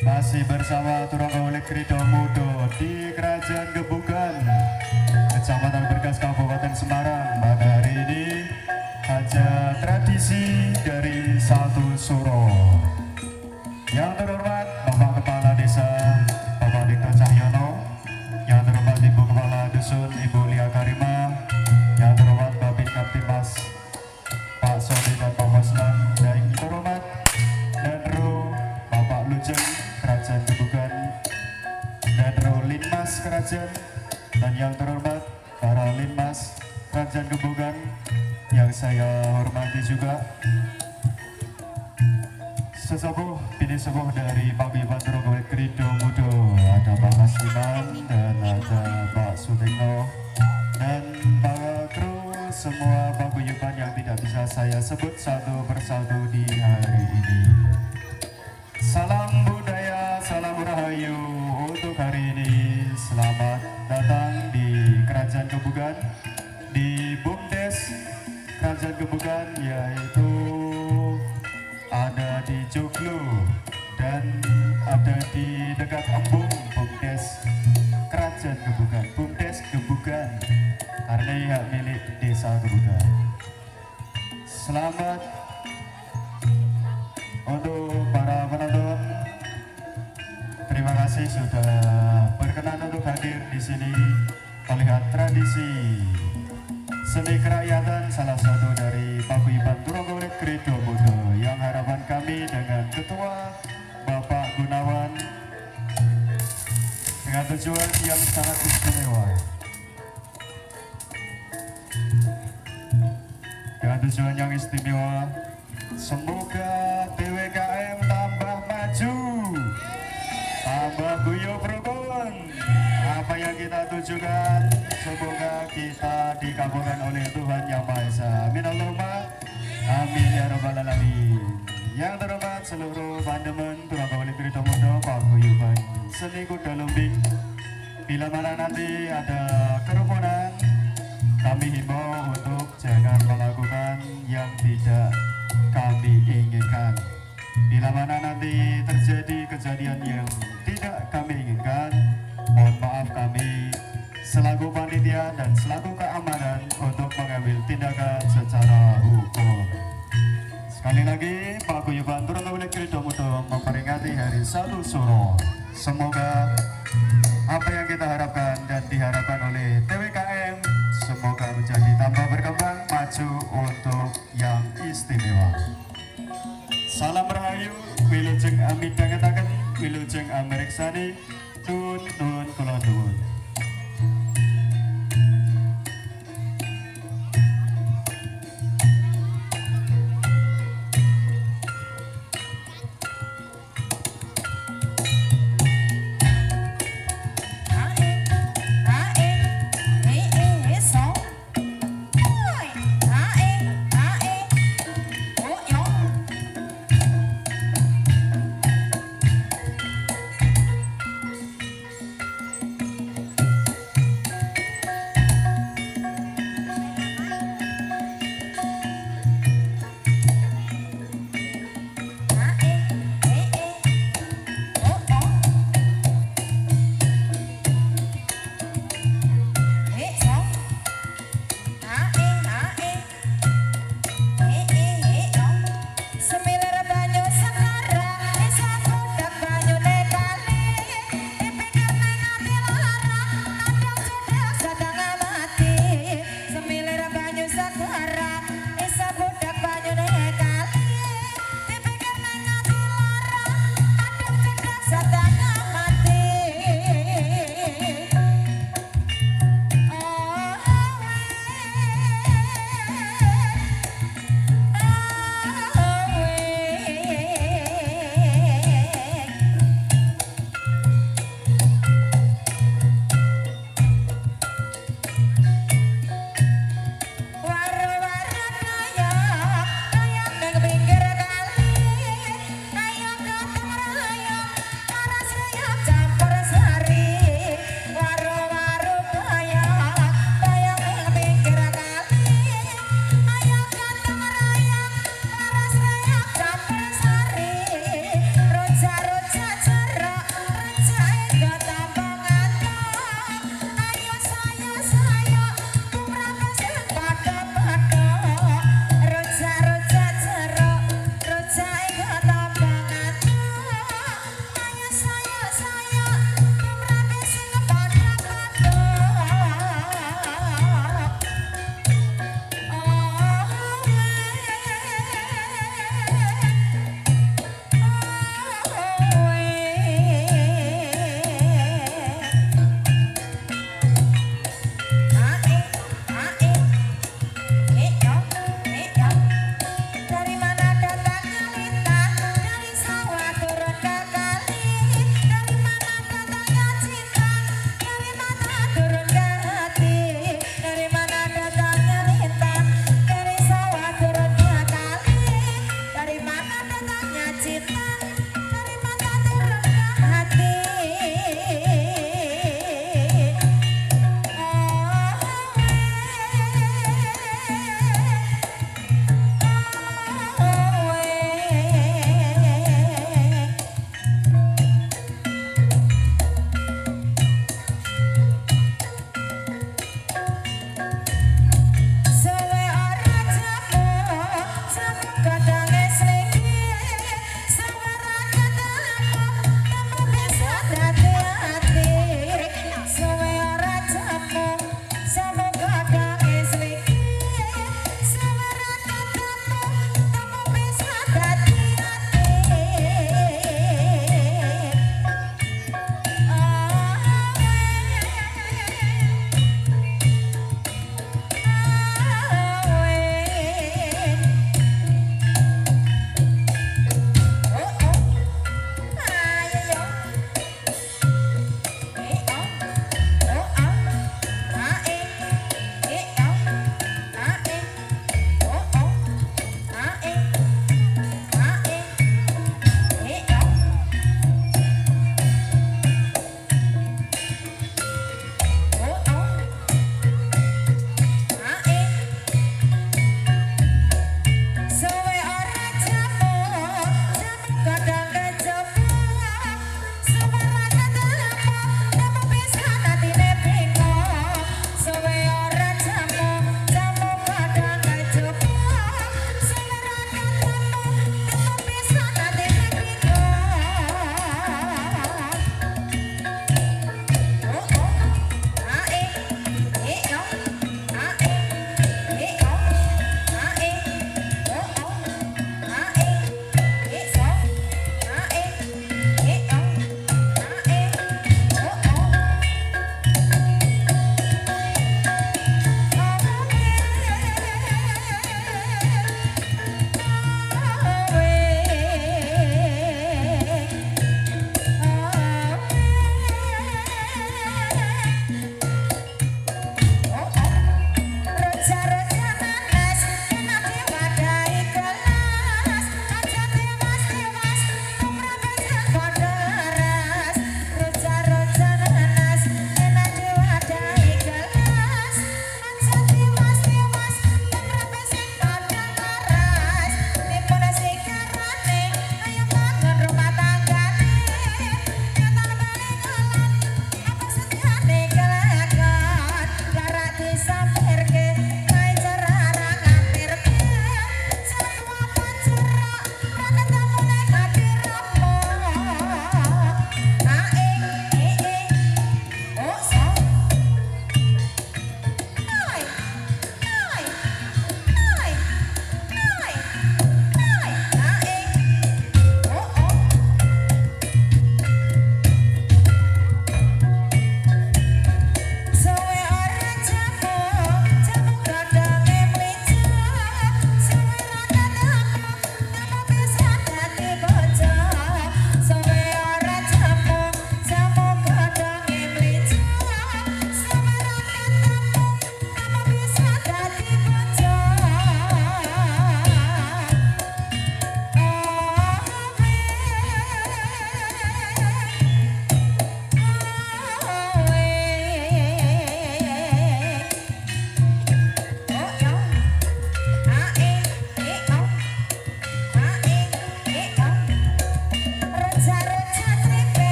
Masih bersama Turangga Krido Mudo di Kerajaan Gebukan, Kecamatan Bergas, Kabupaten Semarang. Pada hari ini hajat tradisi dari satu suro. Yang terhormat Bapak Kepala Desa Bapak Dikto Cahyono, yang terhormat Ibu Kepala Dusun Ibu Lia Karima, yang terhormat Babin Kaptimas Pak Sodi dan Pak Maslan, dan yang terhormat Danro Bapak Lujeng Kerajaan Gebukan, Danro Linmas Kerajaan, dan yang terhormat para Linmas Kerajaan Gebukan yang saya hormati juga. Sesepuh, bini sepuh dari Paguyuban Turangga Krido Mudo, ada Pak Kasiman dan ada Pak Sutekno dan para kru semua paguyuban yang tidak bisa saya sebut satu persatu di hari ini. Salam budaya, salam rahayu untuk hari ini. Selamat datang di Kerajaan Gebukan, di BUMDes Kerajaan Gebukan, yaitu ada di Joglo dan ada di dekat Embung. BUMDes Kerajaan Gebukan, BUMDes Gebukan, karena hak milik Desa Gebukan. Selamat untuk para penonton. Terima kasih sudah berkenan untuk hadir di sini melihat tradisi seni kerakyatan salah satu dari Paguyuban Turangga Krido Mudo, yang harapan kami dengan Ketua Bapak Gunawan dengan tujuan yang sangat istimewa. Dengan tujuan yang istimewa, semoga TWKM tambah maju, tambah guyup rukun. Apa yang kita tujukan, semoga kita dikabulkan oleh Tuhan Yang Maha Esa. Amin Allahumma amin ya rabbal alamin. Yang terhormat seluruh pandemen Turangga Krido Mudo Paguyuban Seni Kuda Lumbing, bila mana nanti ada kerumunan, kami himbau untuk jangan melakukan yang tidak kami inginkan. Bila mana nanti terjadi kejadian yang tidak kami inginkan, mohon maaf, kami selaku panitia dan selaku keamanan untuk mengambil tindakan secara hukum. Sekali lagi, Paguyuban Turangga Krido Mudo memperingati Hari Satu Suro. Semoga apa yang kita harapkan dan diharapkan oleh TWKM semoga menjadi tambah berkembang, maju untuk yang istimewa. Salam rahayu, wilujeng amit dangetaken, wilujeng ameriksani, tun kula nuwun.